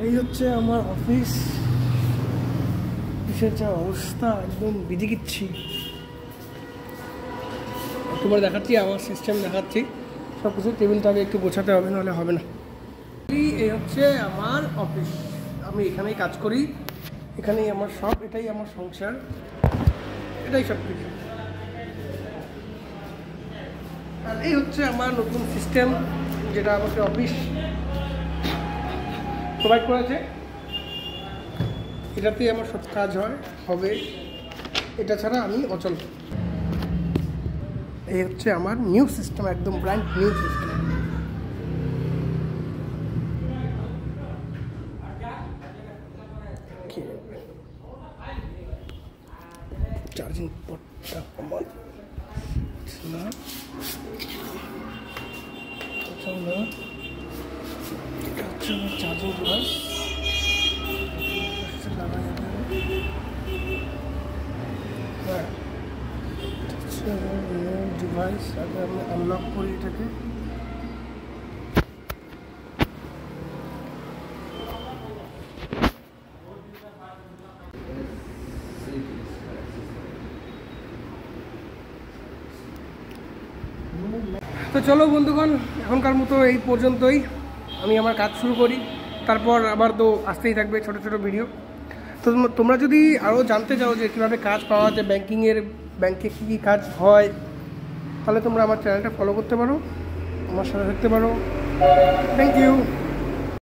এই হচ্ছে আমার অফিস। অফিসের যা অবস্থা, একদম বিদিকিচ্ছি। তোমার দেখাচ্ছি, আমার সিস্টেম দেখাচ্ছি সব কিছু। টেবিলটাকে একটু গোছাতে হবে, নাহলে হবে না। এই হচ্ছে আমার অফিস, আমি এখানেই কাজ করি, এখানেই আমার সব, এটাই আমার সংসার, এটাই সব কিছু। আর এই হচ্ছে আমার নতুন সিস্টেম, যেটা আমাকে অফিস প্রোভাইড করেছে। এটাতেই আমার সব কাজ হবে, এটা ছাড়া আমি অচল। এই হচ্ছে আমার নিউ সিস্টেম, একদম ব্র্যান্ড নিউ সিস্টেম। চার্জিং পোর্টটা আমার না, এটা হচ্ছে আমার চার্জিং ডিভাইস, লাগা যাবে। হ্যাঁ, হচ্ছে আমার ডিভাইস। আগে আমি আনলক করি এটাকে। তো চলো বন্ধুগণ, এখনকার মতো এই পর্যন্তই। আমি আমার কাজ শুরু করি, তারপর আবার তো আসতেই থাকবে ছোটো ছোটো ভিডিও। তো তোমরা যদি আরও জানতে চাও যে কীভাবে কাজ পাওয়া যায়, ব্যাংকে কী কী কাজ হয়, তাহলে তোমরা আমার চ্যানেলটা ফলো করতে পারো, আমার সাথে থাকতে পারো। Thank you.